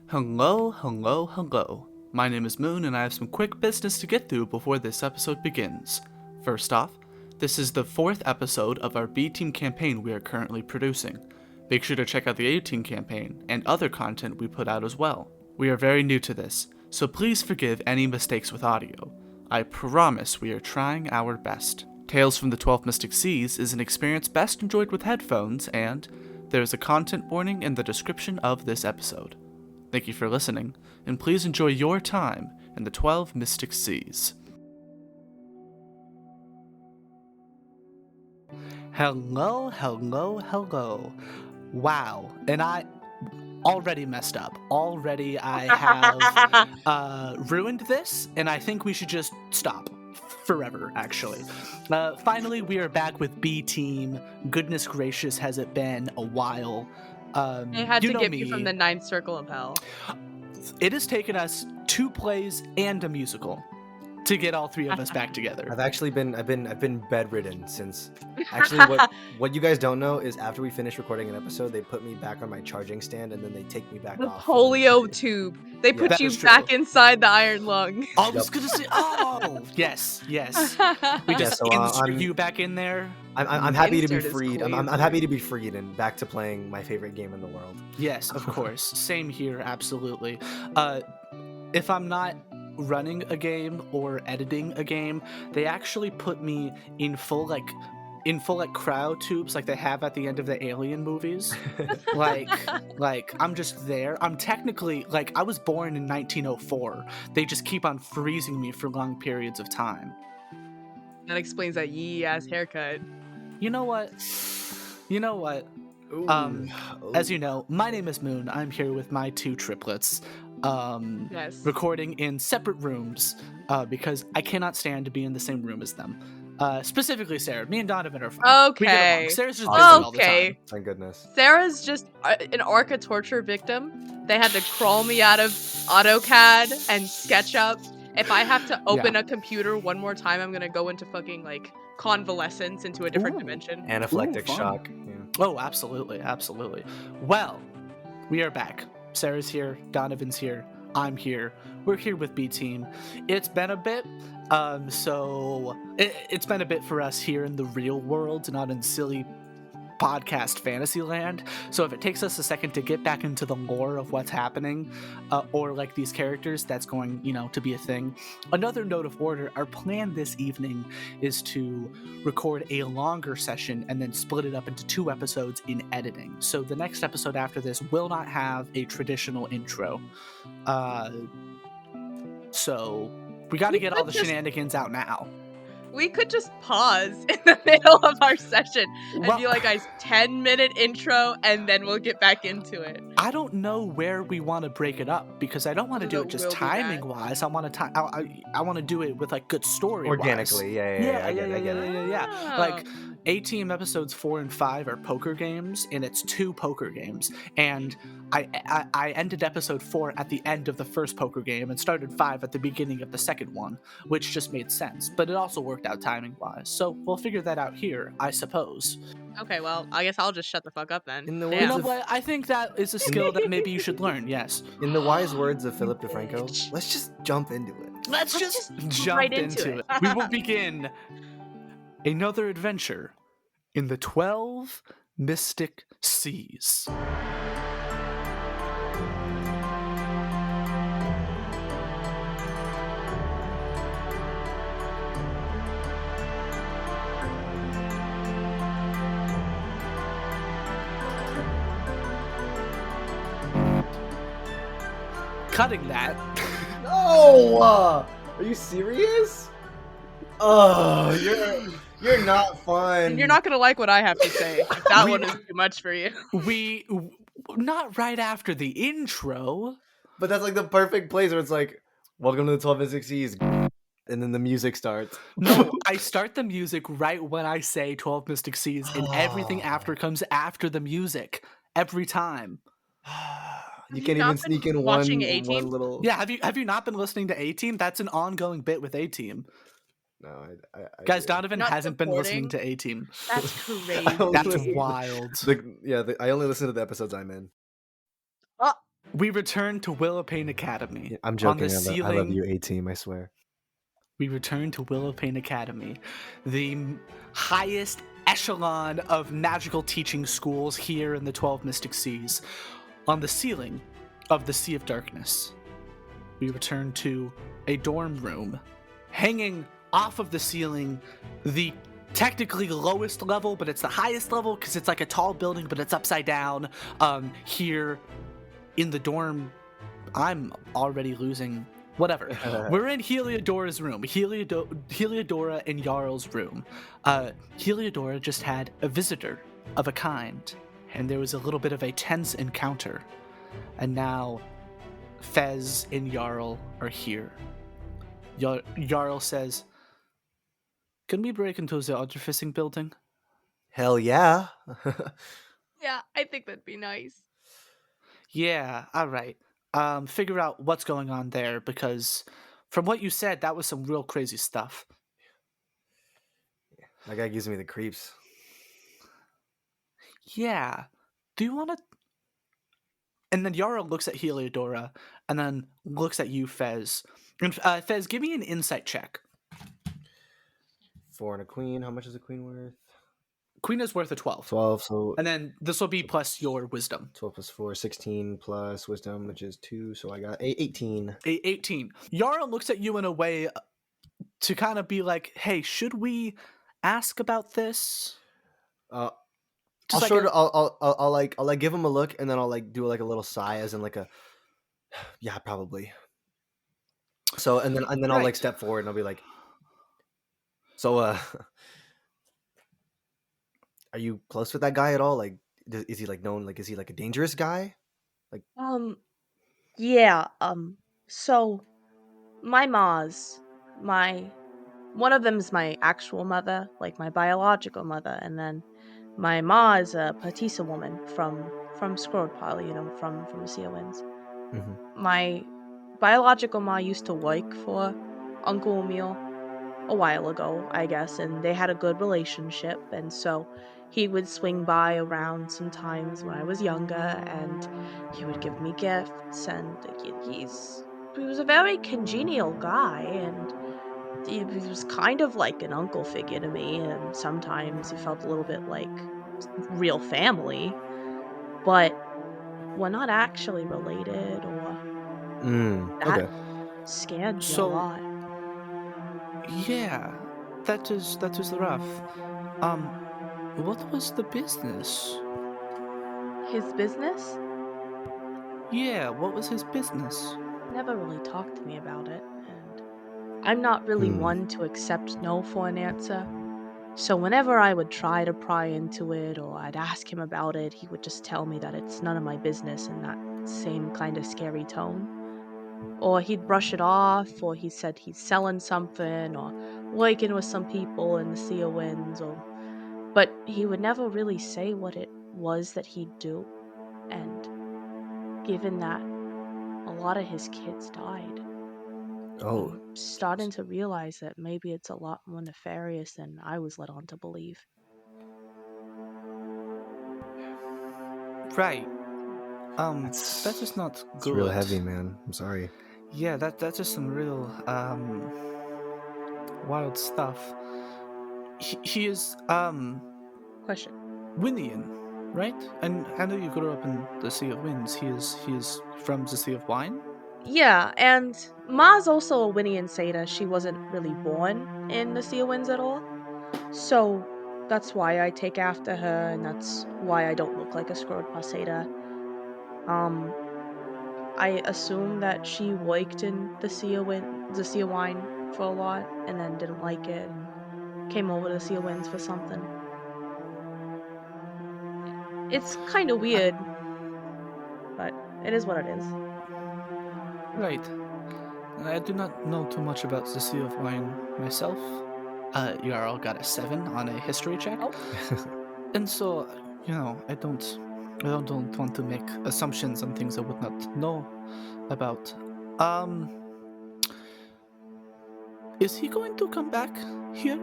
Hello, hello, hello. My name is Moon and I have some quick business to get through before this episode begins. First off, this is the 4th episode of our B Team campaign we are currently producing. Make sure to check out the A Team campaign and other content we put out as well. We are very new to this, so please forgive any mistakes with audio. I promise we are trying our best. Tales from the 12 Mystic Seas is an experience best enjoyed with headphones, and there is a content warning in the description of this episode. Thank you for listening, and please enjoy your time in the 12 Mystic Seas. Hello, hello, hello. Wow, and I already messed up. Already I have ruined this, and I think we should just stop. Forever, actually. Finally, we are back with B Team. Goodness gracious, has it been a while. It had to get me from the ninth circle of hell. It has taken us 2 plays and a musical to get all 3 of us back together. I've been bedridden since. Actually, what you guys don't know is after we finish recording an episode, they put me back on my charging stand and then they take me back the off. polio tube. They put you back inside the iron lung. I was gonna say, oh, yes. We just insert you back in there. I'm happy to be freed. Cool. I'm happy to be freed and back to playing my favorite game in the world. Yes, of course. Same here, absolutely. If I'm not running a game or editing a game, they actually put me in full cryo tubes like they have at the end of the Alien movies. like I'm just there. I'm technically, I was born in 1904. They just keep on freezing me for long periods of time. That explains that yee ass haircut. You know what? Ooh. As you know, my name is Moon. I'm here with my 2 triplets. Yes. Recording in separate rooms because I cannot stand to be in the same room as them. Specifically Sarah. Me and Donovan are fine. Okay. We get along. Sarah's just busy all the time. Thank goodness. Sarah's just an Orca torture victim. They had to crawl me out of AutoCAD and SketchUp. If I have to open a computer one more time, I'm gonna go into fucking convalescence into a different dimension. Anaphylactic shock. Yeah. Oh, absolutely. Well, we are back. Sarah's here, Donovan's here, I'm here. We're here with B Team. It's been a bit, so it's been a bit for us here in the real world, not in silly podcast fantasy land. So if it takes us a second to get back into the lore of what's happening, or these characters, that's going, to be a thing. Another note of order, our plan this evening is to record a longer session and then split it up into 2 episodes in editing. So the next episode after this will not have a traditional intro. So we got to get all the shenanigans out now. We could just pause in the middle of our session and do a 10-minute intro, and then we'll get back into it. I don't know where we want to break it up because I don't want to do it just timing-wise. I want to do it with good story organically. Yeah. Yeah. A-Team episodes 4 and 5 are poker games, and it's 2 poker games. And I ended episode 4 at the end of the first poker game and started 5 at the beginning of the second one, which just made sense. But it also worked out timing-wise. So we'll figure that out here, I suppose. Okay, well, I guess I'll just shut the fuck up then. You know what? I think that is a skill that maybe you should learn, yes. In the wise words of Philip DeFranco, let's just jump into it. Let's just jump right into it. We will begin another adventure in the 12 Mystic Seas. Cutting that. No! Are you serious? Oh, you're not fun. You're not gonna like what I have to say. That one is too much for you. We not right after the intro. But that's the perfect place where it's welcome to the 12 Mystic Seas, and then the music starts. No, I start the music right when I say 12 Mystic Seas, and everything after comes after the music every time. You can't even sneak in one little. Yeah, have you not been listening to A-Team? That's an ongoing bit with A-Team. No, guys, Donovan hasn't been listening to A-Team. That's crazy. That's wild. I only listen to the episodes I'm in. We return to Willowpane Academy. I'm On joking. the I love ceiling, you, A-Team, I swear. we return to Willowpane Academy, the highest echelon of magical teaching schools here in the 12 Mystic Seas. On the ceiling of the Sea of Darkness, we return to a dorm room. Hanging off of the ceiling, the technically lowest level, but it's the highest level because it's like a tall building, but it's upside down. Here in the dorm, I'm already losing. Whatever. We're in Heliodora's room. Heliodora and Jarl's room. Heliodora just had a visitor of a kind, and there was a little bit of a tense encounter. And now Fez and Jarl are here. Jarl says, "Can we break into the artificing building?" Hell yeah. Yeah, I think that'd be nice. Yeah, all right. Figure out what's going on there, because from what you said, that was some real crazy stuff. That guy gives me the creeps. Yeah. Do you want to? And then Yara looks at Heliodora, and then looks at you, Fez. And Fez, give me an insight check. 4 and a queen. How much is a queen worth? Queen is worth a 12. 12, so... And then this will be plus your wisdom. 12 plus 4, 16 plus wisdom, which is 2, so I got 18. 18. Yara looks at you in a way to kind of be like, hey, should we ask about this? I'll Just sort of, I'll give him a look, and then I'll like do like a little sigh, as in like a, yeah, probably. So and then I'll like Right. step forward, and I'll be like, so are you close with that guy at all? Like, is he like known? Like, is he like a dangerous guy? Yeah, so my ma's, one of them's my actual mother, like my biological mother, and then my ma is a Patissa woman from Skrodpile, from the Sea of Winds. Mm-hmm. My biological ma used to work for Uncle Emil a while ago, I guess, and they had a good relationship, and so he would swing by around sometimes when I was younger, and he would give me gifts, and he was a very congenial guy, and he was kind of like an uncle figure to me, and sometimes he felt a little bit like real family, but we're not actually related, or that Okay. scared me a So, lot. yeah, that is rough. What was the business? His business? Yeah, what was his business? Never really talked to me about it, and I'm not really one to accept no for an answer. So whenever I would try to pry into it, or I'd ask him about it, he would just tell me that it's none of my business in that same kind of scary tone. Or he'd brush it off, or he said he's selling something, or working with some people in the Sea of Winds, but he would never really say what it was that he'd do. And given that a lot of his kids died, Oh, I'm starting to realize that maybe it's a lot more nefarious than I was led on to believe. Right. That is not it's good. real heavy, man. I'm sorry. Yeah, that's just some real wild stuff. He is Question. Windian, right? And I know you grew up in the Sea of Winds. He is from the Sea of Wine. Yeah, and Ma's also a Winnian Satyr. She wasn't really born in the Sea of Winds at all. So that's why I take after her, and that's why I don't look like a Skrodpa Satyr. I assume that she worked in the Sea of Wine for a lot, and then didn't like it, and came over to the Sea of Winds for something. It's kind of weird, but it is what it is. Right. I do not know too much about the Sea of Wine myself. Jarl got a 7 on a history check. Oh. And so, I don't want to make assumptions on things I would not know about. Is he going to come back here?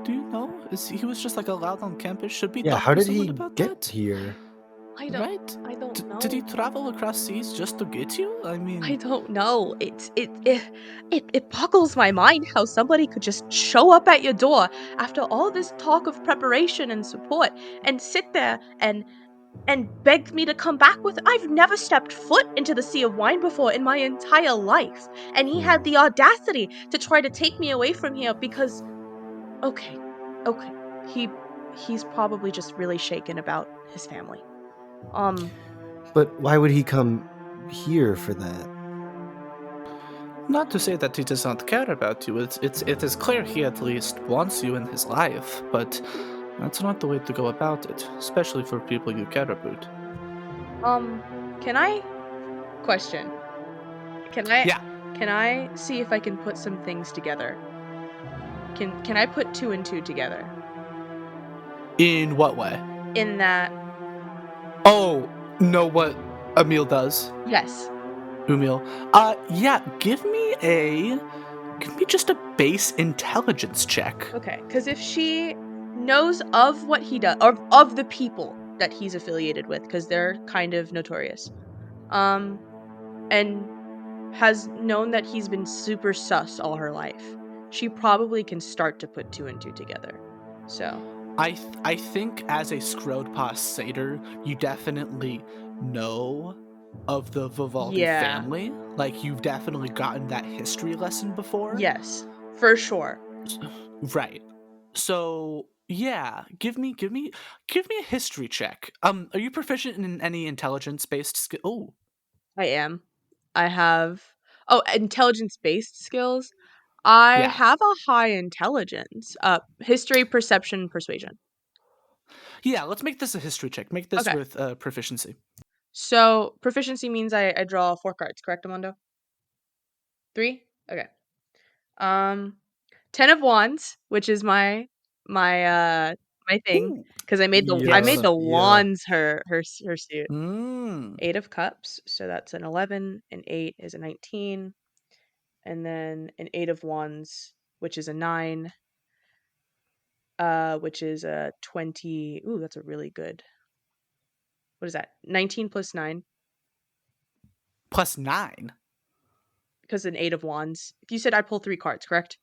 Do you know? He was just like allowed on campus? Should we Yeah, talk how to did someone he about get that? here? I Right? don't know. Did he travel across seas just to get you? I mean, I don't know. It boggles my mind how somebody could just show up at your door after all this talk of preparation and support and sit there and beg me to come back with. I've never stepped foot into the Sea of Wine before in my entire life, and he had the audacity to try to take me away from here because okay, okay. He's probably just really shaken about his family. But why would he come here for that? not to say that he does not care about you. It is clear he at least wants you in his life, but that's not the way to go about it, especially for people you care about. Can I question? Can I Yeah. can I see if I can put some things together? Can I put two and two together? In what way? In that Oh, know what Emil does? yes. Umil. Yeah, give me just a base intelligence check. Okay, because if she knows of what he does, or of the people that he's affiliated with, because they're kind of notorious, and has known that he's been super sus all her life, she probably can start to put two and two together. So, I think as a Skrodpa satyr, you definitely know of the Vivaldi yeah, family. Like you've definitely gotten that history lesson before. yes, for sure. Right. So yeah, give me a history check. Are you proficient in any intelligence based skill? Oh, I am. I have intelligence-based skills. I yeah. have a high intelligence. History, perception, persuasion. Yeah, let's make this a history check. Make this Okay. with proficiency. So proficiency means I draw 4 cards, correct, Amondo? 3? Okay. Um 10 of wands, which is my thing Ooh. because I made Yes. the Yeah. wands her suit. Mm. 8 of cups, so that's an 11, an 8 is a 19, and then an 8 of wands, which is a 9, which is a 20. Ooh, that's a really good. What is that? 19 plus 9 Plus 9. because an 8 of wands. You said I pull 3 cards, correct?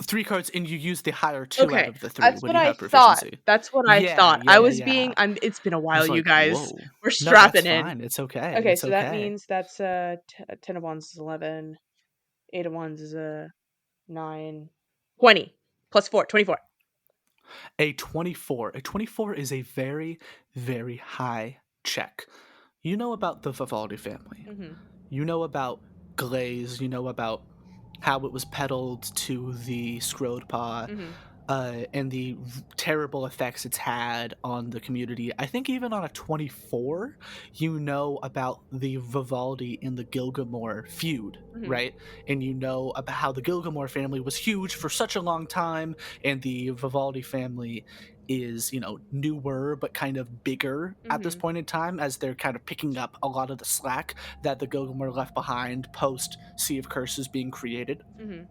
3 cards, and you use the higher 2 out Okay, of the 3 that's when what you I have thought. proficiency. That's what I Yeah, thought. I yeah, was being yeah. it's been a I while, was you like, guys. whoa. We're No, that's strapping in. fine. It's okay. Okay, It's so that okay. means that's 10 of wands is 11. 8 of wands is a 9. 20 plus 4, 24. A 24. A 24 is a very, very high check. You know about the Vivaldi family. Mhm. You know about glaze. You know about how it was peddled to the Skrodpa, Mhm. and the terrible effects it's had on the community. I think even on a 24, you know about the Vivaldi and the Gilgamore feud, Mhm. right? And you know about how the Gilgamore family was huge for such a long time, and the Vivaldi family is, newer but kind of bigger at this Mhm. point in time as they're kind of picking up a lot of the slack that the Gilgamore left behind post Sea of Curses being created. Mhm.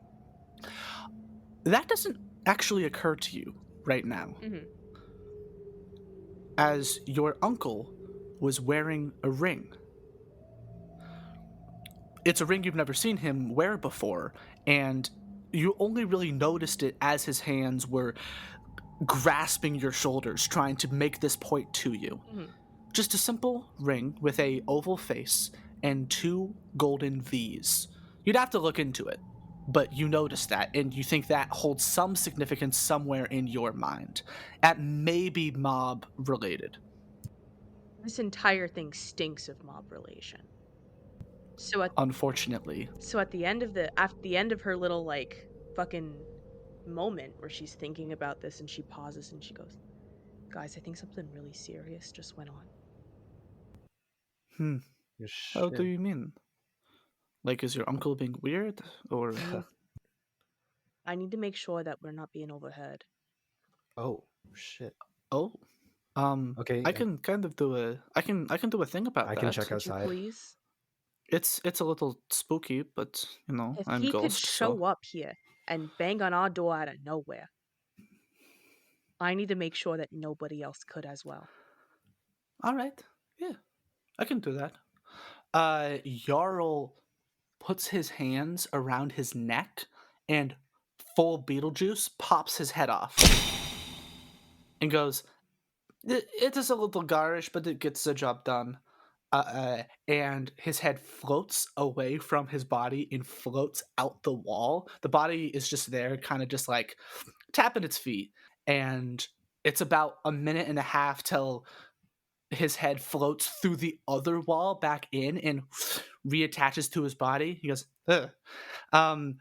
That doesn't actually occur to you right now, Mhm. as your uncle was wearing a ring. It's a ring you've never seen him wear before, and you only really noticed it as his hands were grasping your shoulders, trying to make this point to you. Mhm. Just a simple ring with a oval face and 2 golden V's. You'd have to look into it, but you notice that, and you think that holds some significance somewhere in your mind. At maybe mob related. This entire thing stinks of mob relation. So at Unfortunately. so at the end of after the end of her little like fucking moment where she's thinking about this and she pauses and she goes, "Guys, I think something really serious just went on." Hmm. How do Shit. you mean? Like, is your uncle being weird? Or. I need I need to make sure that we're not being overheard. Oh shit. Oh. Okay, I can kind of do I can do a thing about I can that. check Would you outside. please? It's a little spooky, but If I'm he could Ghost, so. show up here and bang on our door out of nowhere, I need to make sure that nobody else could as well. All right. Yeah, I can do that. Jarl puts his hands around his neck and full Beetlejuice pops his head off and goes, it is a little garish, but it gets the job done. And his head floats away from his body and floats out the wall. The body is just there, kind of just like tapping its feet. And it's about a minute and a half till his head floats through the other wall back in and reattaches to his body. He goes, ugh. Um,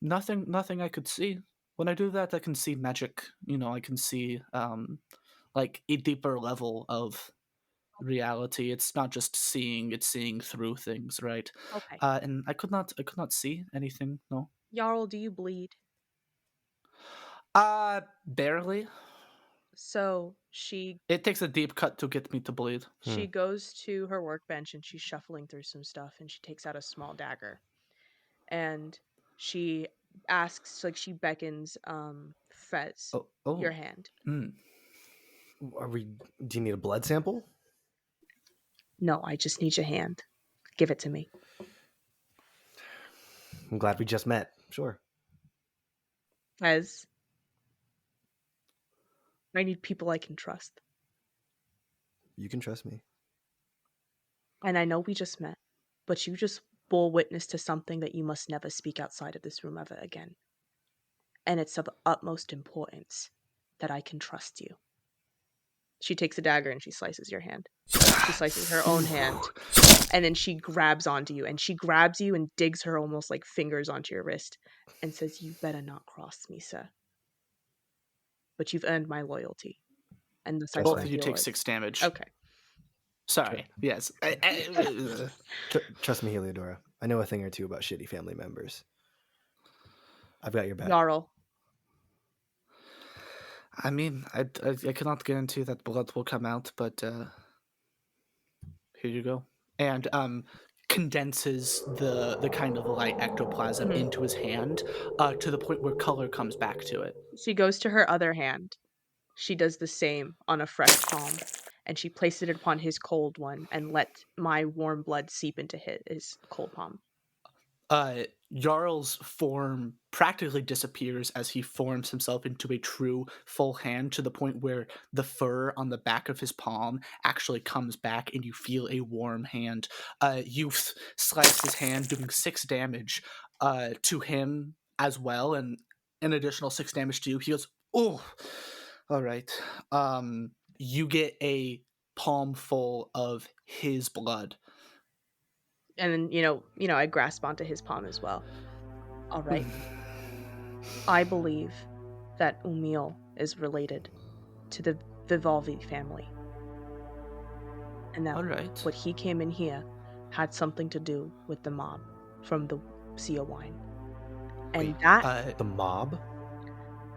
nothing I could see. When I do that, I can see magic. I can see like a deeper level of reality. It's not just seeing; it's seeing through things, right? Okay. And I could not see anything. No. Jarl, do you bleed? Barely. So she It takes a deep cut to get me to bleed. she goes to her workbench and she's shuffling through some stuff and she takes out a small dagger. And she asks, like she beckons Fez your Oh. hand. Mm. Do you need a blood sample? No, I just need your hand. Give it to me. I'm glad we just met. Sure. Fez, I need people I can trust. You can trust me. And I know we just met, but you just bore witness to something that you must never speak outside of this room ever again. And it's of utmost importance that I can trust you. She takes a dagger and she slices your hand. She slices her own hand. And then she grabs onto you. And she grabs you and digs her almost like fingers onto your wrist. And says, you better not cross me, sir. But you've earned my loyalty. And thus I Both shall of you be take yours. 6 damage. Okay. Sorry. Yes. Trust me, Heliodora. I know a thing or two about shitty family members. I've got your back. Jarl. I mean, I cannot guarantee that blood will come out, but here you go. And condenses the kind of light ectoplasm into his hand to the point where color comes back to it. She goes to her other hand. She does the same on a fresh palm. And she places it upon his cold one and let my warm blood seep into his cold palm. Jarl's form practically disappears as he forms himself into a true full hand to the point where the fur on the back of his palm actually comes back and you feel a warm hand. You slice his hand, doing 6 damage to him as well, and an additional 6 damage to you. He goes, oh, all right. You get a palm full of his blood. And then, I grasp onto his palm as well. All right. I believe that Umil is related to the Vivalvi family. And that All right. what he came in here had something to do with the mob from the Sea of Wine. And The mob?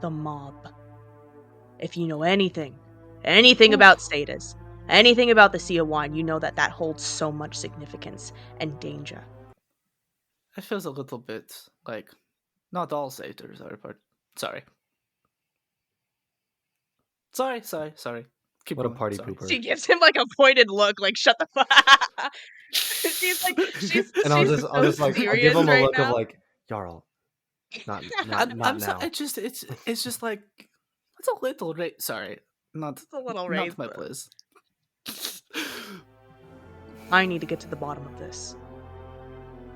The mob. If you know anything about status, anything about the Sea of Wine, you know that holds so much significance and danger. It feels a little bit like not all satyrs are part. Sorry. Keep What going. a party Sorry. pooper. She gives him like a pointed look, like shut the fuck. she's And I'll just like I'll give him a look of like, Jarl. Not I'm now. sorry. It's just like it's a little sorry. Not a little not raised, my but- place. I need to get to the bottom of this.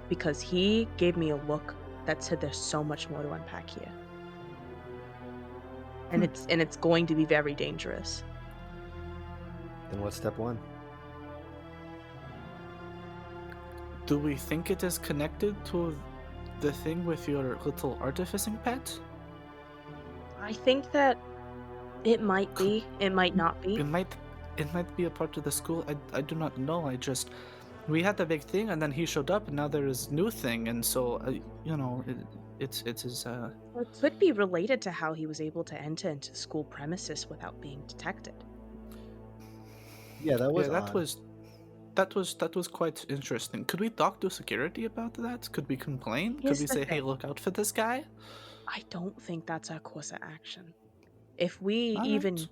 Because he gave me a look that said there's so much more to unpack here. And it's going to be very dangerous. Then what's step 1? Do we think it is connected to the thing with your little artificing pet? I think that it might be. It might not be. It might be a part of the school. I do not know. We had the big thing, and then he showed up, and now there is new thing, and so it is. It could be related to how he was able to enter into school premises without being detected. Yeah, that was that was quite interesting. Could we talk to security about that? Could we complain? Here's Could we the say, thing. hey, look out for this guy? I don't think that's our course of action. If we All even right.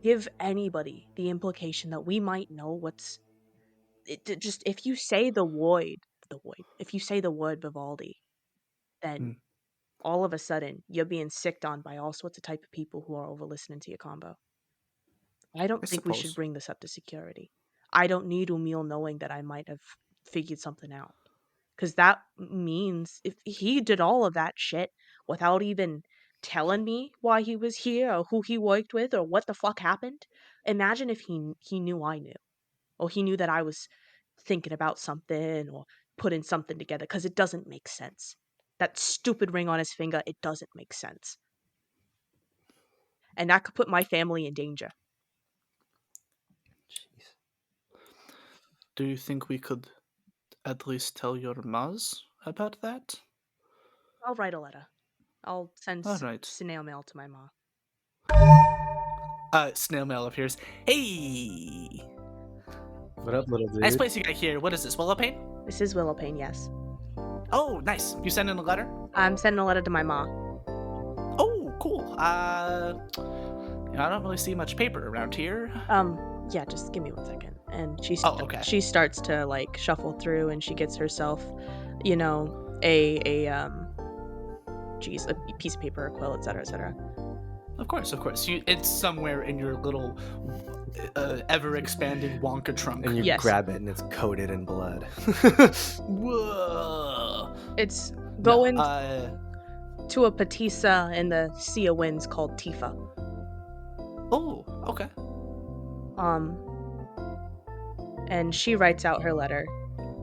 give anybody the implication that we might know what's just if you say if you say the word Vivaldi, then Hmm. all of a sudden you're being sicked on by all sorts of type of people who are over listening to your combo. I I don't think we should suppose. bring this up to security. I don't need Umil knowing that I might have figured something out. Because that means if he did all of that shit without even telling me why he was here or who he worked with or what the fuck happened, imagine if he knew I knew. Or he knew that I was thinking about something or putting something together. Because it doesn't make sense. That stupid ring on his finger, it doesn't make sense. And that could put my family in danger. Jeez. Do you think we could at least tell your Maz about that? I'll write a letter. I'll send All right. snail mail to my mom. Snail mail appears. Hey! What up, little dude? Nice place you got here. What is this, Willow Paint? This is Willowpain, yes. Oh, nice. You sending a letter? I'm sending a letter to my mom. Oh, cool. I don't really see much paper around here. Yeah, just give me 1 second. And Oh, okay. she starts to like shuffle through, and she gets herself, you know, a piece of paper, a quill, etc., etc. Of course. It's somewhere in your little ever-expanding Wonka trunk. And you Yes. grab it, and it's coated in blood. Whoa. It's going No, to a Patissa in the Sea of Winds called Tifa. oh, okay. And she writes out her letter.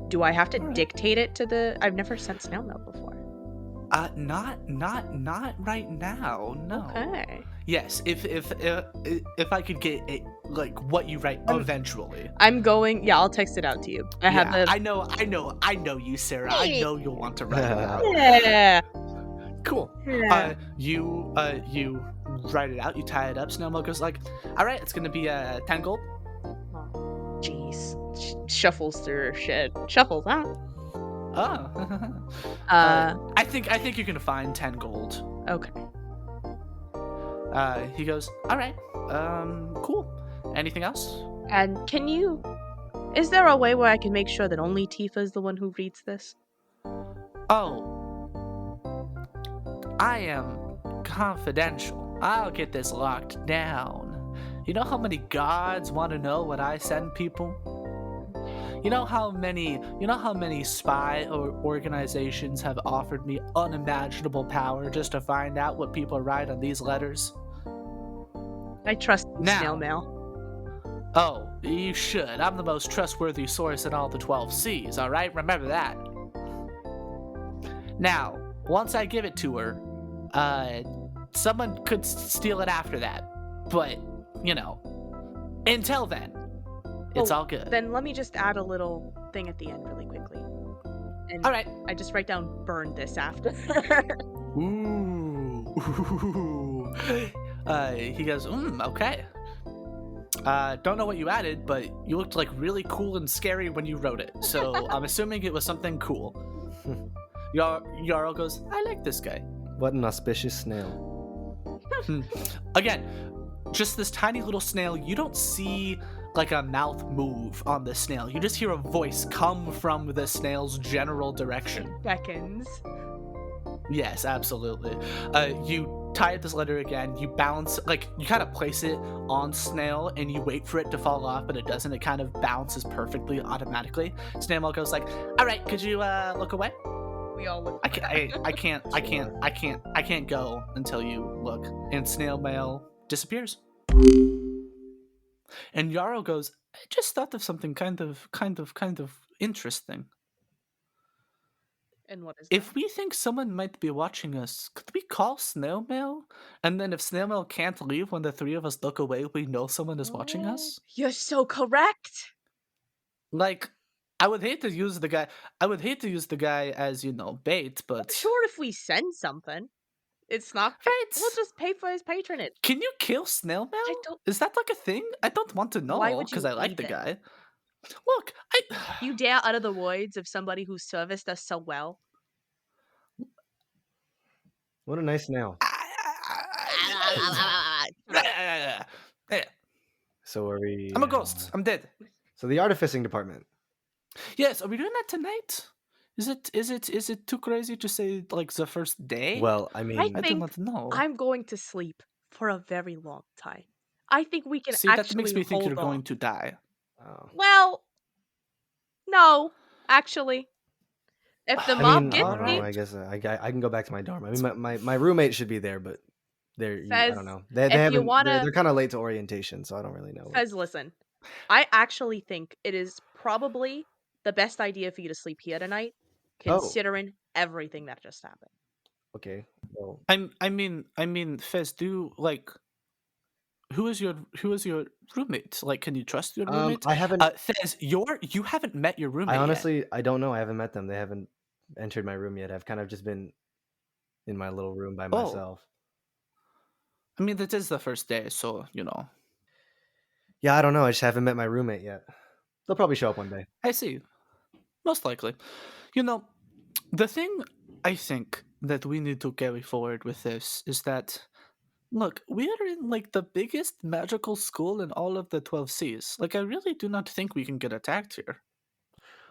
Do I have to Alright. dictate it to the? I've never sent snail mail before. Not right now. No. Okay. Yes, if I could get it, like what you write eventually. I'm going. Yeah, I'll text it out to you. I have the. I know you, Sarah. I know you'll want to write it out. Yeah. Cool. Yeah. You write it out. You tie it up. Snowmo goes like, "All right, it's gonna be 10 gold." Jeez. Shuffles through her shit. Shuffles, huh? Oh. I think you're gonna find 10 gold. Okay. He goes, "All right. Cool. Anything else?" And is there a way where I can make sure that only Tifa is the one who reads this? Oh. I am confidential. I'll get this locked down. You know how many gods want to know what I send people? You know how many spy organizations have offered me unimaginable power just to find out what people write on these letters? I trust you, Now. snail mail. Oh, you should. I'm the most trustworthy source in all the 12 seas, alright? Remember that. Now, once I give it to her, someone could steal it after that. But, until then, it's all good. Then let me just add a little thing at the end really quickly. And Alright. I just write down burn this after. Ooh. He goes, okay. Don't know what you added, but you looked like really cool and scary when you wrote it. So I'm assuming it was something cool. Jarl goes, I like this guy. What an auspicious snail. Again, just this tiny little snail. You don't see like a mouth move on the snail. You just hear a voice come from the snail's general direction. Beckons. Yes, absolutely. You tie up this letter again. You balance, like, you kind of place it on snail, and you wait for it to fall off, but it doesn't. It kind of bounces perfectly automatically. Snail goes like, "All right, could you look away?" We all look. I can't go until you look. And snail mail disappears. And Jarl goes, "I just thought of something kind of interesting. And what is If that? we think someone might be watching us, could we call snail mail? And then if snail mail can't leave when the three of us look away, we know someone is watching us? You're so correct. Like, I would hate to use the guy as, bait, but Sure, if we send something, it's not. right. We'll just pay for his patronage. Can you kill snail mail? I don't- Is that like a thing? I don't want to know Why would because you I like the even? guy. Look, You dare utter the words of somebody who serviced us so well? What a nice snail. So are we? I'm a ghost. I'm dead. So the artificing department. Yes, are we doing that tonight? Is it too crazy to say like the first day? Well, I I mean, I do think not know. I'm going to sleep for a very long time. I think we can See, that makes actually me think hold you're on. going to die. oh. Well, no, actually. If the I mob mean, I gets don't know. me, I guess I can go back to my dorm. I mean, my roommate should be there, but I Fez, don't know. They if you haven't. wanna, They're kind of late to orientation, so I don't really know. Fez, listen. I actually think it is probably the best idea for you to sleep here tonight, Oh, considering everything that just happened. okay. Well, I mean, Fez, do like who is your roommate? Like, can you trust your roommate? I haven't. Fez, you haven't met your roommate I yet. honestly, I don't know. I haven't met them. They haven't entered my room yet. I've kind of just been in my little room by Oh. myself. I mean, that is the first day, so you know. Yeah, I don't know. I just haven't met my roommate yet. They'll probably show up one day. I see. Most likely. You know, the thing I think that we need to carry forward with this is that, look, we are in like the biggest magical school in all of the 12 Seas. Like, I really do not think we can get attacked here.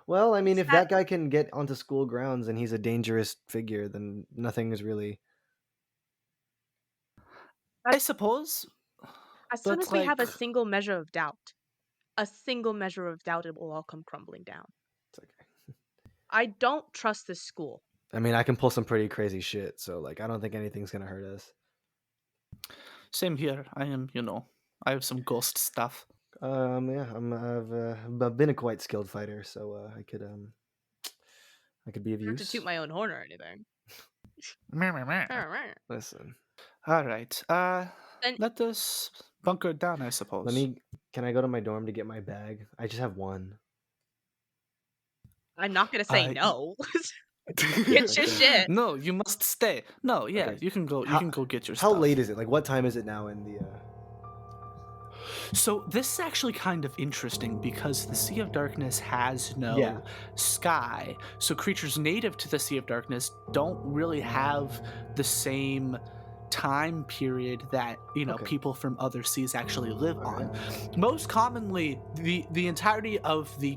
Well, I mean, Is if that- that guy can get onto school grounds and he's a dangerous figure, then nothing is really. I suppose. As soon But, as we have a like- single measure of doubt, it will all come crumbling down. It's okay. I don't trust this school. I mean, I can pull some pretty crazy shit, so like, I don't think anything's gonna hurt us. Same here. I am, you know, I have some ghost stuff. Yeah, I've been a quite skilled fighter, so I could be of I don't have to use. toot my own horn or anything. Listen, All right. Then- Let us bunker down, I suppose. Can I go to my dorm to get my bag? I just have one. I'm not gonna say Uh, no. Get your shit. No, you must stay. No, yeah, Okay. you can go. How- You can go get your How stuff. late is it? Like, what time is it now in the? So this is actually kind of interesting because the Sea of Darkness has no Yeah. sky. So creatures native to the Sea of Darkness don't really have the same time period that, you know, Okay. people from other seas actually live All on. right. Most commonly, the entirety of the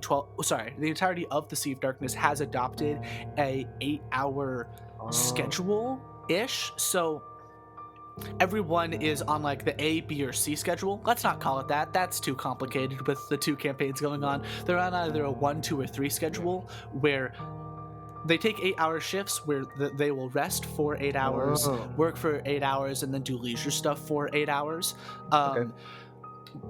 entirety of the Sea of Darkness has adopted a 8-hour Oh. schedule-ish. So everyone is on like the A, B, or C schedule. Let's not call it that. That's too complicated with the two campaigns going on. They're on either a 1, 2, or 3 schedule where they take 8-hour shifts where they will rest for 8 hours, Oh. work for 8 hours, and then do leisure stuff for 8 hours. Okay.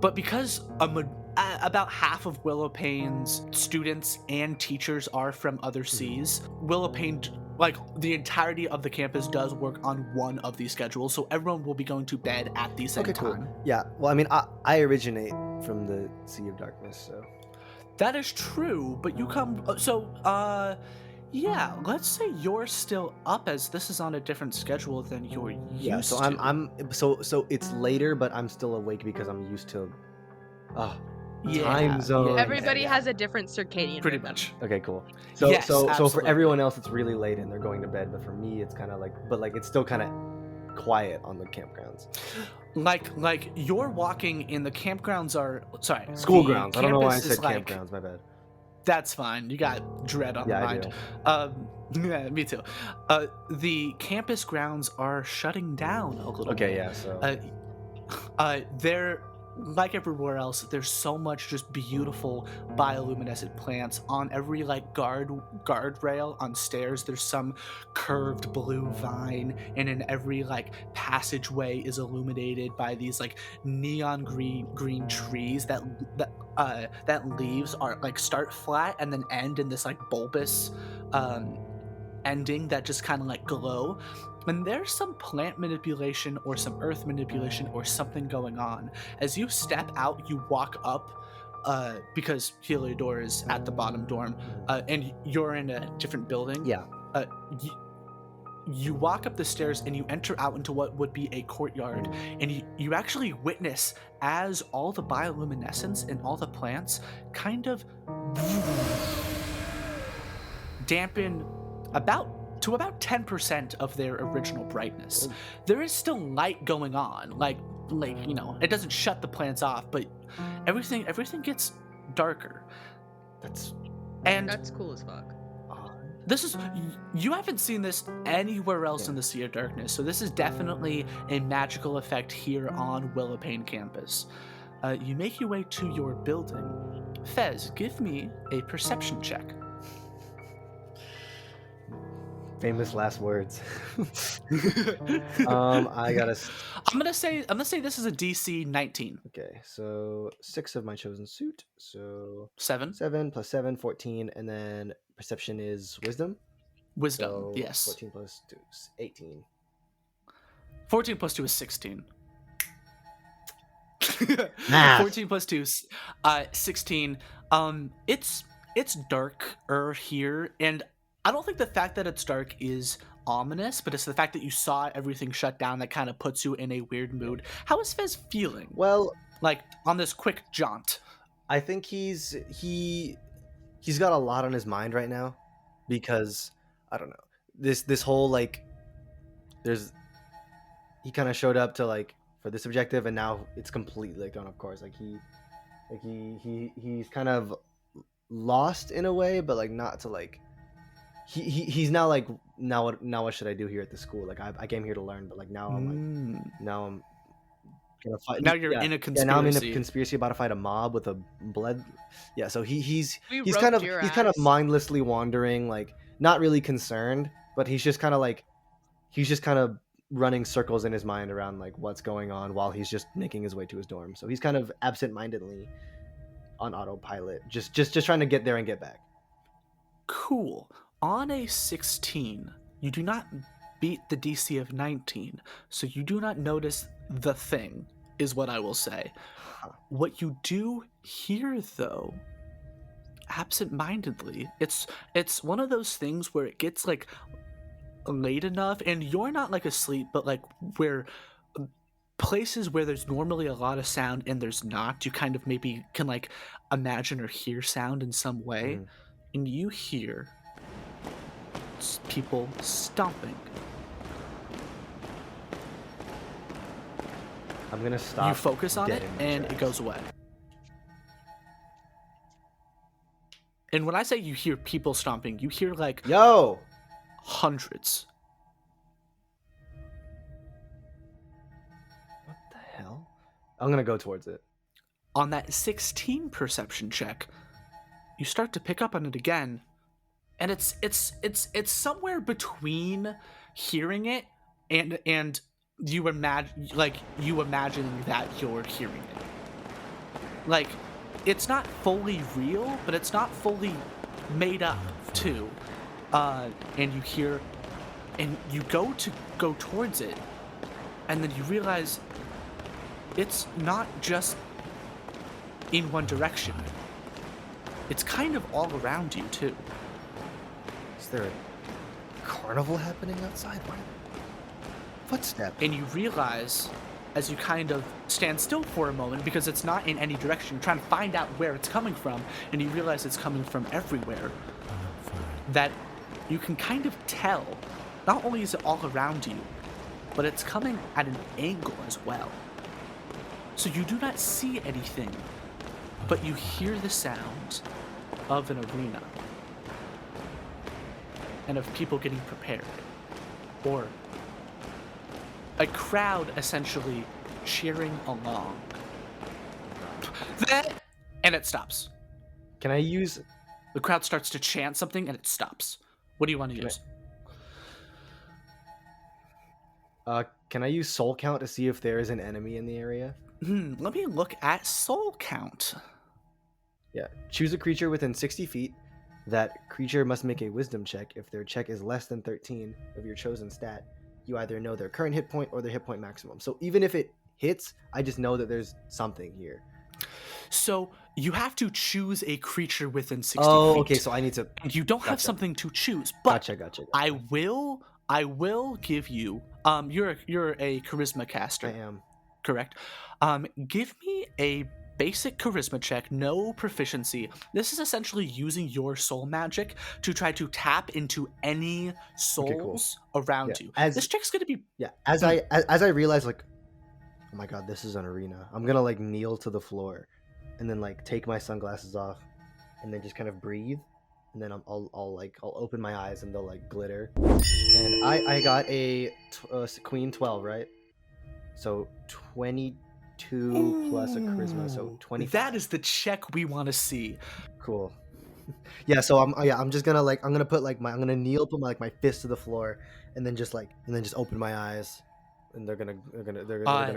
But because about half of Willowpane's students and teachers are from other seas, Willowpane, like the entirety of the campus, does work on one of these schedules, so everyone will be going to bed at the same Okay, cool. time. Yeah. Well, I mean, I originate from the Sea of Darkness, so. That is true, but you come. Yeah, let's say you're still up, as this is on a different schedule than you're used Yeah. So to. I'm so it's later, but I'm still awake because I'm used to. Yeah, time zone. yeah, Everybody yeah. has a different circadian Pretty rhythm. much. Okay, cool. So Yes, so for absolutely. everyone else, it's really late and they're going to bed, but for me, it's kind of like, but like it's still kind of quiet on the campgrounds. Like you're walking in the campgrounds are School the grounds. I don't know why I campus is said like- campgrounds. My bad. That's fine. You got dread on Yeah, the I mind. do. Yeah, me too. The campus grounds are shutting down a little Okay, bit. yeah. So They're like everywhere else. There's so much just beautiful bioluminescent plants on every like guardrail on stairs. There's some curved blue vine, and in every like passageway is illuminated by these like neon green trees that leaves are like start flat and then end in this like bulbous ending that just kind of like glow. And there's some plant manipulation or some earth manipulation or something going on. As you step out, you walk up, because Heliodora is at the bottom dorm, and you're in a different building. yeah. You walk up the stairs and you enter out into what would be a courtyard, and you actually witness as all the bioluminescence and all the plants kind of dampen about 10% of their original brightness. There is still light going on, like you know, it doesn't shut the plants off, but everything gets darker. That's And That's cool as fuck. odd. this is, you haven't seen this anywhere else in the Sea of Darkness, so this is definitely a magical effect here on Willowpane campus. You make your way to your building. Fez, give me a perception check. Famous last words. I got a. I'm gonna say this is a DC 19. Okay, so 6 of my chosen suit. So 7 7 plus 7, 14, and then perception is wisdom. wisdom. So Yes. 14 plus 2 is 18. 14 plus 2 is 16. Math. 14 plus 2 is 16. It's darker here, and I don't think the fact that it's dark is ominous, but it's the fact that you saw everything shut down that kind of puts you in a weird mood. How is Fez feeling? Well, Like on this quick jaunt. I think he's got a lot on his mind right now because I don't know. This whole like he kind of showed up to like for this objective and now it's completely like thrown off course. Like he's kind of lost in a way, but like not to like he's now like now what should I do here at the school? Like I came here to learn, but like now I'm like now I'm gonna fight. Now you're in a Yeah, conspiracy. now I'm in a conspiracy about to fight a mob with a blood. Yeah, so he's We kind roped of your he's kind of ass. mindlessly wandering, like not really concerned, but he's just kind of running circles in his mind around like what's going on while he's just making his way to his dorm. So he's kind of absent-mindedly on autopilot, just trying to get there and get back. Cool. On a 16, you do not beat the DC of 19, so you do not notice the thing, is what I will say. What you do hear, though, absent-mindedly, it's one of those things where it gets like late enough, and you're not like asleep, but like where places where there's normally a lot of sound and there's not, you kind of maybe can like imagine or hear sound in some way, and you hear people stomping. I'm gonna stop. You focus on dead it in my and it tracks. goes away. And when I say you hear people stomping, you hear like Yo! hundreds. What the hell? I'm gonna go towards it. On that 16 perception check, you start to pick up on it again, and it's somewhere between hearing it and you imagining that you're hearing it. Like, it's not fully real, but it's not fully made up too. And you hear, and you go towards it, and then you realize it's not just in one direction. It's kind of all around you too. Is there a carnival happening outside? What? Footstep. And you realize, as you kind of stand still for a moment, because it's not in any direction, you're trying to find out where it's coming from, and you realize it's coming from everywhere, that you can kind of tell, not only is it all around you, but it's coming at an angle as well. So you do not see anything, but you hear the sound of an arena and of people getting prepared, or a crowd essentially cheering along. And it stops. Can I use? The crowd starts to chant something and it stops. What do you want to use? Can I use soul count to see if there is an enemy in the area? Let me look at soul count. Yeah. Choose a creature within 60 feet. That creature must make a wisdom check. If their check is less than 13 of your chosen stat, you either know their current hit point or their hit point maximum. So even if it hits, I just know that there's something here. So you have to choose a creature within 60 Oh, feet. okay. So I need to. And you don't have Gotcha. something to choose, but Gotcha. I will give you you're a charisma caster. I am. Correct. Give me a basic charisma check, no proficiency. This is essentially using your soul magic to try to tap into any souls around you. This check's gonna be As I realize, like, oh my god, this is an arena. I'm gonna like kneel to the floor and then like take my sunglasses off, and then just kind of breathe, and then I'll open my eyes and they'll like glitter. And I got a queen 12, right? So 22 plus a charisma, so Ooh, 25. That is the check we want to see. Cool. Yeah, so I'm just gonna like I'm gonna kneel, put my fist to the floor, and then just open my eyes, and they're gonna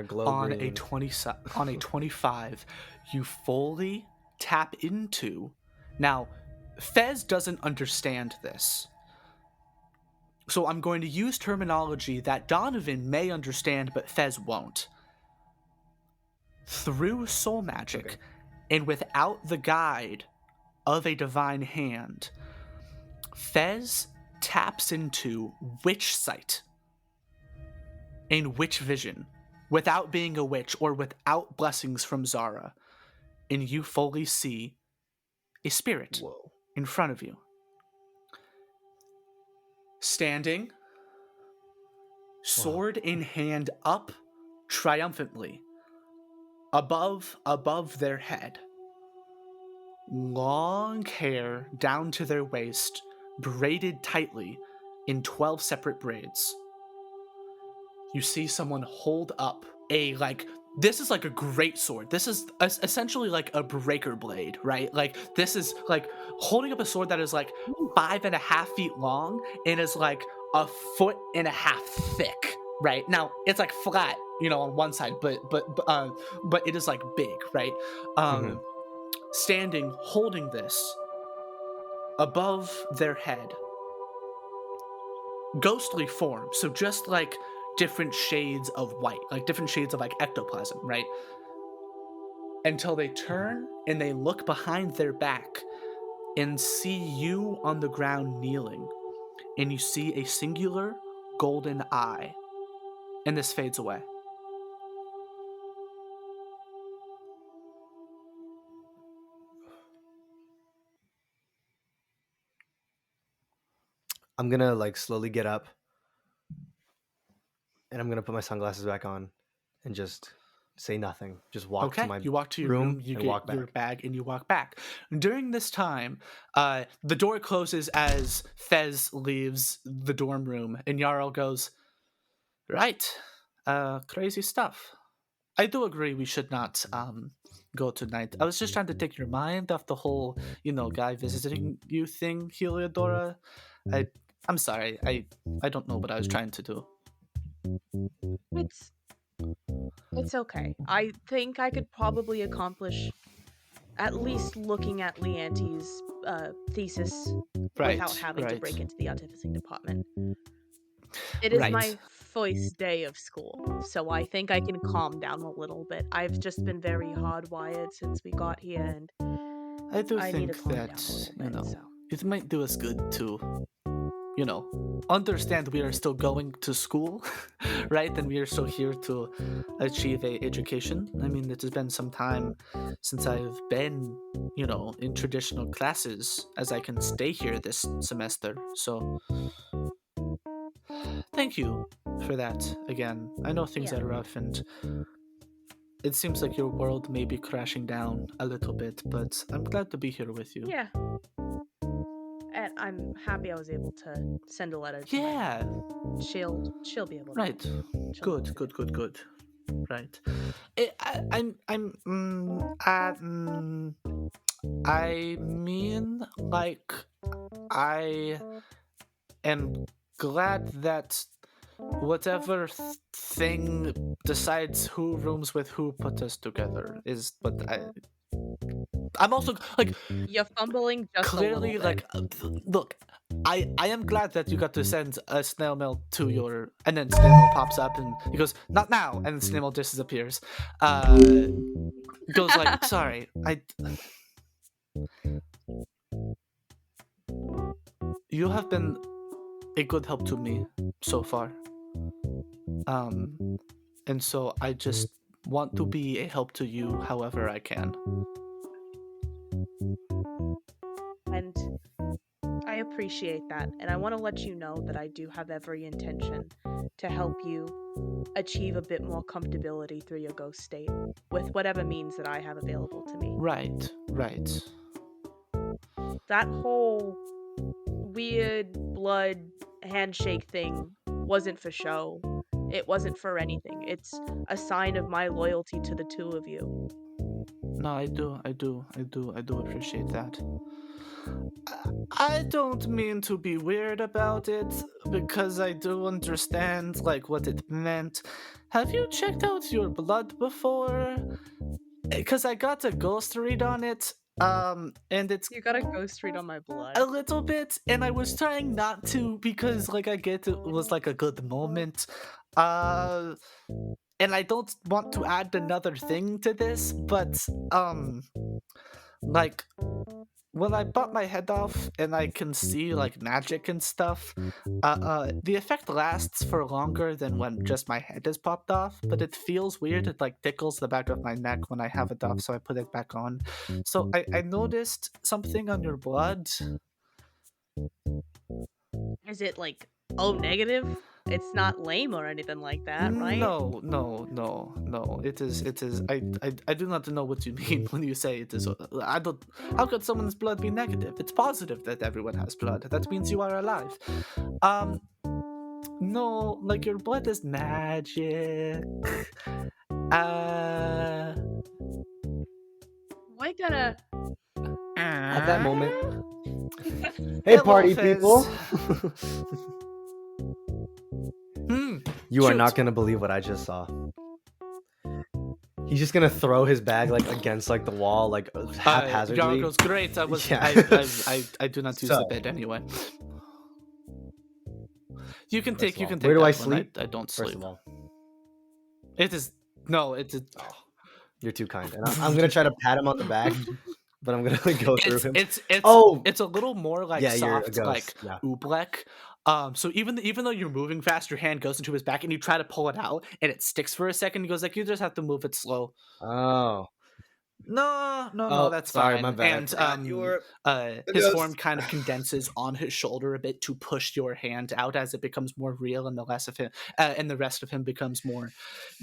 glow On green. a 25, you fully tap into. Now, Fez doesn't understand this, so I'm going to use terminology that Donovan may understand, but Fez won't. Through soul magic, Okay. and without the guide of a divine hand, Fez taps into witch sight and witch vision without being a witch or without blessings from Zara, and you fully see a spirit Whoa. in front of you. Standing, sword in hand up triumphantly, above their head. Long hair down to their waist, braided tightly in 12 separate braids. You see someone hold up this is like a great sword. This is essentially like a breaker blade, right? Like this is like holding up a sword that is like 5.5 feet long and is like 1.5 foot thick, right? Now it's like flat, on one side, but it is like big, right? Standing, holding this above their head, ghostly form, so just like different shades of white, like different shades of like ectoplasm, right? Until they turn and they look behind their back and see you on the ground kneeling, and you see a singular golden eye, and this fades away. I'm gonna like slowly get up, and I'm gonna put my sunglasses back on, and just say nothing. Just walk to my You walk to your room, you and get walk your back. bag, and you walk back. During this time, the door closes as Fez leaves the dorm room, and Jarl goes, "Right, crazy stuff. I do agree we should not go tonight. I was just trying to take your mind off the whole, guy visiting you thing, Heliodora. I'm sorry. I don't know what I was trying to do." It's okay. I think I could probably accomplish at least looking at Leante's thesis without having to break into the artificing department. It is my first day of school, so I think I can calm down a little bit. I've just been very hardwired since we got here, and I do I need to think calm down that, a little bit. So. it might do us good to, understand we are still going to school, right? And we are still here to achieve a education. I mean, it has been some time since I've been, in traditional classes, as I can stay here this semester. So thank you for that again. I know things are rough, and it seems like your world may be crashing down a little bit, but I'm glad to be here with you. Yeah. And I'm happy I was able to send a letter to Yeah. She'll be able to. Right. Good. Right. I mean, like, I am glad that whatever thing decides who rooms with who put us together is, but I'm also like, you're fumbling just clearly, a little bit. like, look, I am glad that you got to send a snail mail to your, and then snail mail pops up and he goes, "Not now," and then snail mail disappears. Goes like, "Sorry, you have been a good help to me so far. And so I just want to be a help to you however I can." And I appreciate that, and I want to let you know that I do have every intention to help you achieve a bit more comfortability through your ghost state with whatever means that I have available to me. Right. That whole weird blood handshake thing wasn't for show. It wasn't for anything. It's a sign of my loyalty to the two of you. No, I do appreciate that. I don't mean to be weird about it because I do understand like what it meant. Have you checked out your blood before? Because I got a ghost read on it, and it's You got a ghost read on my blood. a little bit, and I was trying not to because like I get it was like a good moment. And I don't want to add another thing to this, but like when I bought my head off and I can see like magic and stuff, the effect lasts for longer than when just my head is popped off, but it feels weird. It like tickles the back of my neck when I have it off, so I put it back on. So I noticed something on your blood. Is it like O negative? It's not lame or anything like that, right? No. It is. I do not know what you mean when you say it is. I don't. How could someone's blood be negative? It's positive that everyone has blood. That means you are alive. No, like your blood is magic. We're gonna. At that moment, hey, Hello, party Fez. people! You are Shoot. not gonna believe what I just saw. He's just gonna throw his bag like against like the wall, like haphazardly. Jarl goes great. I was. Yeah. I do not use So- the bed anyway. You can First take. of You all, can take. where do that I one. sleep? I don't First sleep. of all, It is. No, it is. you're too kind, and I'm gonna try to pat him on the back, but I'm gonna like go through him. It's Oh! it's a little more like Yeah, you're a soft, ghost, like yeah. oobleck. So even though you're moving fast, your hand goes into his back and you try to pull it out and it sticks for a second. He goes like, you just have to move it slow. Oh, No, Oh, that's sorry, fine. my bad. I And forgot you were his ghost. form kind of condenses on his shoulder a bit to push your hand out as it becomes more real, and the less of him and the rest of him becomes more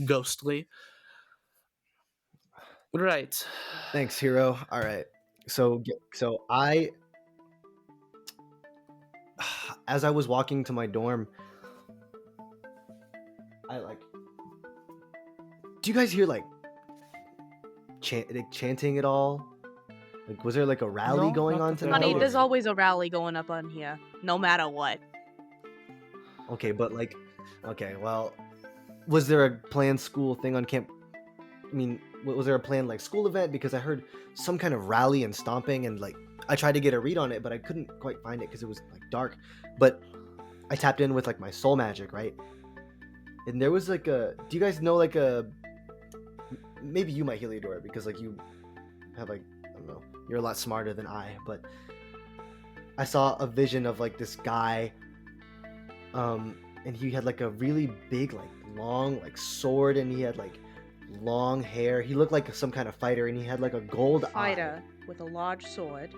ghostly. Right. thanks, hero. All right, so I, as I was walking to my dorm, I like. Do you guys hear like chanting at all? Like, was there like a rally No, going not on that tonight? I know Honey, of. there's always a rally going up on here, no matter what. Okay, but like, okay, well, was there a planned school thing on camp? I mean, was there a planned like school event? Because I heard some kind of rally and stomping, and like I tried to get a read on it, but I couldn't quite find it because it was like dark. But I tapped in with like my soul magic, right? And there was like a. Do you guys know like a? Maybe you might Heliodora because like you have like I don't know. You're a lot smarter than I, but I saw a vision of like this guy. And he had like a really big, like long, like sword, and he had like long hair. He looked like some kind of fighter, and he had like a gold Fighter with a large sword,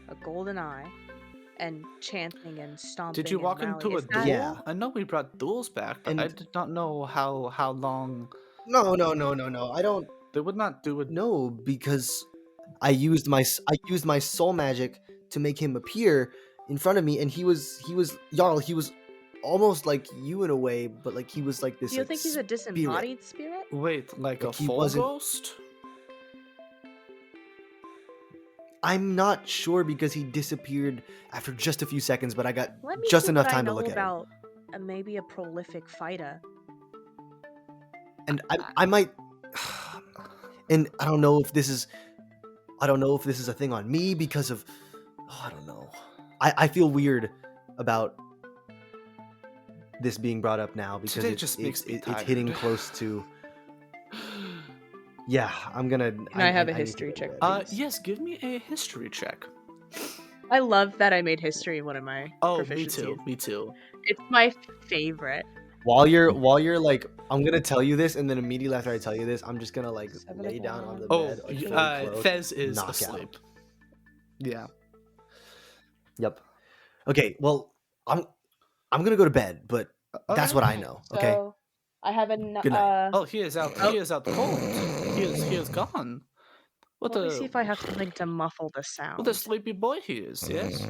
a golden eye, and chanting and stomping. Did you and walk rallying. into a Is duel? that- Yeah. I know we brought duels back, but I And- did not know how long eye. No. I don't they would not do it. know because I used my soul magic to make him appear in front of me, and he was Jarl. He was almost like you in a way, but like he was like this. Do you like, think he's a disembodied spirit? Wait, like a Like, he full wasn't- ghost? I'm not sure because he disappeared after just a few seconds, but I got Let me just see enough what I time to know look at him. about maybe a prolific fighter. And I might, and I don't know if this is a thing on me because of, I don't know. I feel weird about this being brought up now because Today it's just makes me it's hitting tired. close to. Yeah, I'm gonna. Can I have a need to history go to check, bed. Yes, give me a history check. I love that I made history one of my Oh, me proficiencies. too. Me too. It's my favorite. While you're like, I'm gonna tell you this, and then immediately after I tell you this, I'm just gonna like Seven lay of down on the Oh, bed. Like, fully clothed, Fez is knock out. asleep. Yeah. Yep. Okay, well, I'm gonna go to bed, but that's Okay. what I know. Okay. So I have Good night. Oh, he is out. Oh. He is out cold. He is gone. What Let me see a if I have something to muffle the what a sound. sleepy boy he is. Yes.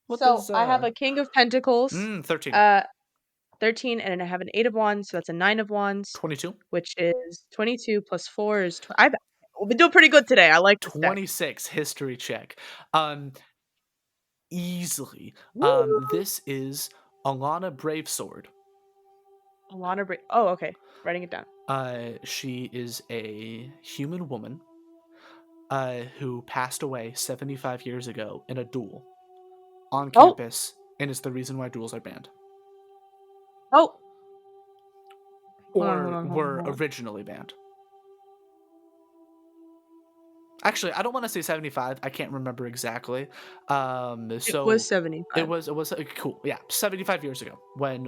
What So is I have a King of Pentacles, 13. uh, 13, and I have an 8 of Wands, so that's a 9 of Wands, 22. which is 22 plus 4 is. We've been doing pretty good today. I like this deck. 26 history check. Easily. Woo! This is Alana Bravesword. Alana Oh, okay. Writing it down. She is a human woman who passed away 75 years ago in a duel on Oh, campus, and is the reason why duels are banned. oh. Or Hold were on. originally banned. Actually, I don't want to say 75. I can't remember exactly. It was So 75. it was cool. Yeah, 75 years ago when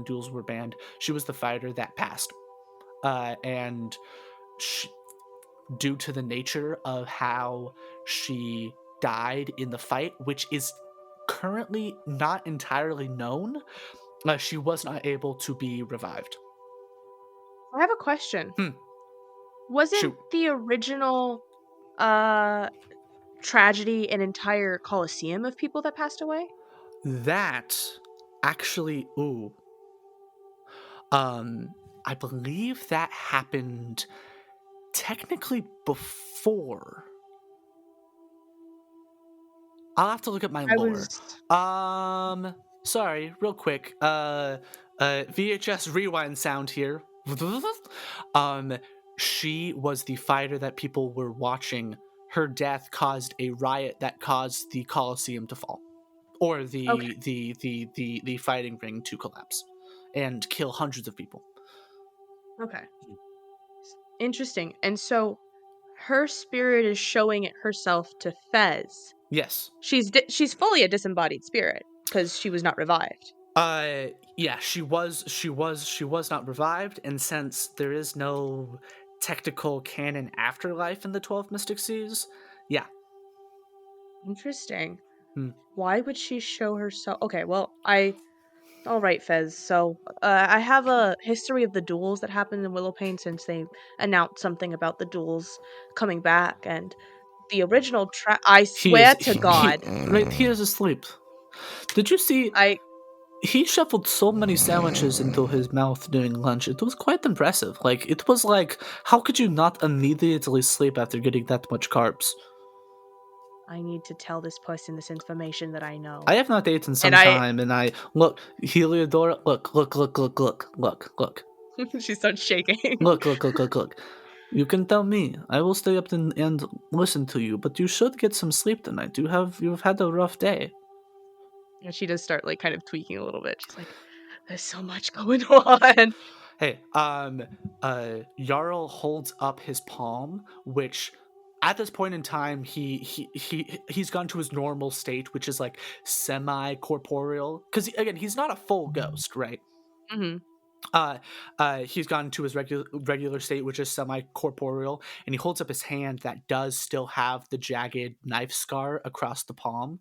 duels were banned, she was the fighter that passed. And she, due to the nature of how she died in the fight, which is currently not entirely known, she was not able to be revived. I have a question. Hmm. Wasn't Shoot. the original uh tragedy an entire coliseum of people that passed away? That actually, I believe that happened technically before. I'll have to look at my I lore. was Sorry, real quick. VHS rewind sound here. Um, she was the fighter that people were watching. Her death caused a riot that caused the Colosseum to fall, or okay. the fighting ring to collapse, and kill hundreds of people. Okay. Interesting. And so her spirit is showing it herself to Fez. Yes. She's fully a disembodied spirit because she was not revived. Yeah, she was not revived, and since there is no technical canon afterlife in the 12 Mystic Seas, yeah. Interesting. Hmm. Why would she show herself? Okay, well, all right, Fez. So, I have a history of the duels that happened in Willowpain since they announced something about the duels coming back, and the original I He is swear to God, right, he is asleep. Did you see I he shuffled so many sandwiches into his mouth during lunch? It was quite impressive. Like it was like, how could you not immediately sleep after getting that much carbs? I need to tell this person this information that I know, I have not eaten and some time, and I look, Heliodora, look. she starts shaking. Look. You can tell me. I will stay up and listen to you, but you should get some sleep tonight. You've had a rough day. And she does start like kind of tweaking a little bit. She's like, "There's so much going on." Hey, Jarl holds up his palm, which at this point in time he's gone to his normal state, which is like semi corporeal. Because again, he's not a full ghost, right? Hmm. He's gone to his regular state, which is semi corporeal, and he holds up his hand that does still have the jagged knife scar across the palm,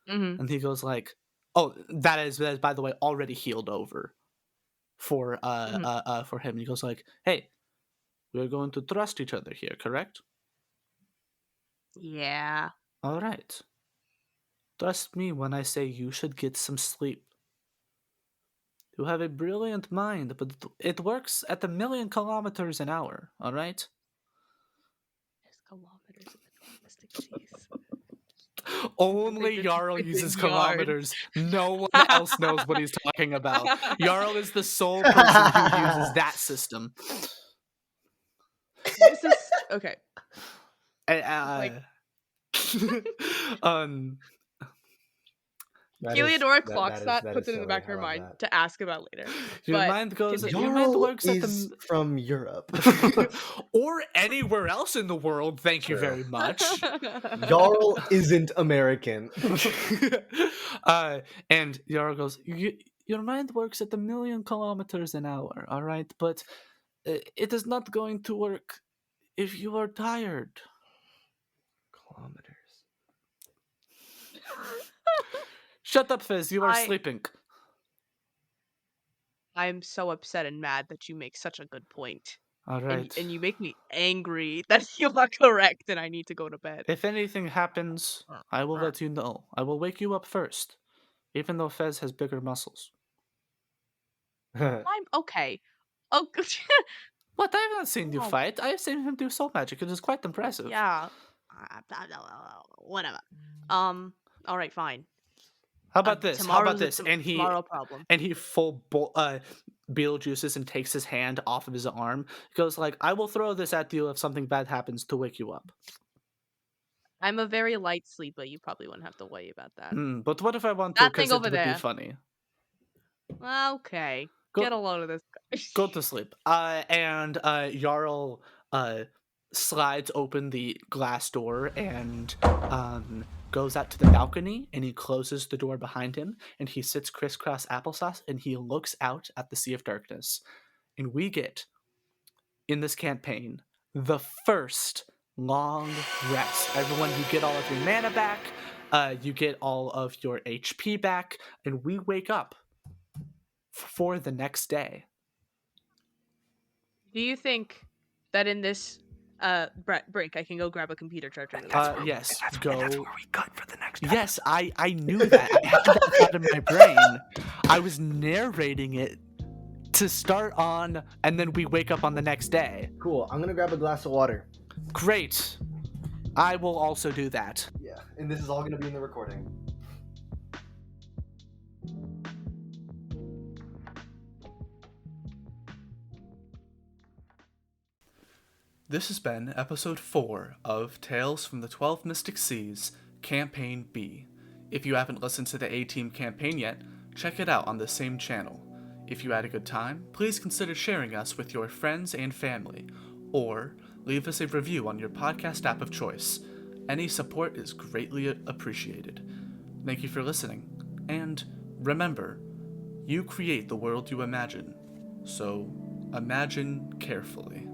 Hmm. and he goes like, "Oh, that is by the way already healed over Hmm. for him." And he goes like, "Hey, we're going to trust each other here, correct? Yeah. All right. Trust me when I say you should get some sleep. You have a brilliant mind, but it works at 1,000,000 kilometers an hour. All right." There's kilometers in the 12 Mystic Seas. I think Only this Jarl is in uses yards. kilometers. No one else knows what he's talking about. Jarl is the sole person who uses that system. This is okay. Uh, Like um, Heliodora clocks That that, is puts it in the silly. back of I her love mind that. to ask about later. your But mind goes. continue. Your mind Jarl works at is the from Europe. or anywhere else in the world. Thank you True. very much. Jarl isn't American. And Yara goes, your mind works at 1,000,000 kilometers an hour, all right? But it is not going to work if you are tired. Kilometers. Shut up, Fizz. You are I- sleeping. I'm so upset and mad that you make such a good point. All right. And you make me angry that you are correct and I need to go to bed. If anything happens, I will let you know. I will wake you up first, even though Fez has bigger muscles. I'm okay. Oh, What? I haven't seen you Oh. fight. I have seen him do soul magic. It is quite impressive. yeah. Whatever. All right, fine. How about this? How about Tomorrow's this? a tomorrow problem. And he Beetlejuices and takes his hand off of his arm. He goes like, "I will throw this at you if something bad happens to wake you up." I'm a very light sleeper. You probably wouldn't have to worry about that. But what if I want to? That Because thing it over would be there. funny. Okay. Go- Get a load of this guy. Go to sleep. And Jarl slides open the glass door and goes out to the balcony, and he closes the door behind him, and he sits crisscross applesauce, and he looks out at the Sea of Darkness. And we get, in this campaign, the first long rest. Everyone, you get all of your mana back, you get all of your HP back, and we wake up for the next day. Do you think that in this break I can go grab a computer charger? Yes, That's go. where we cut for the next Yes, I knew that. I had that thought in my brain. I was narrating it to start on, and then we wake up on the next day. Cool. I'm gonna grab a glass of water. Great. I will also do that. Yeah, and this is all gonna be in the recording. This has been episode 4 of Tales from the 12 Mystic Seas, Campaign B. If you haven't listened to the A-Team campaign yet, check it out on the same channel. If you had a good time, please consider sharing us with your friends and family, or leave us a review on your podcast app of choice. Any support is greatly appreciated. Thank you for listening, and remember, you create the world you imagine, so imagine carefully.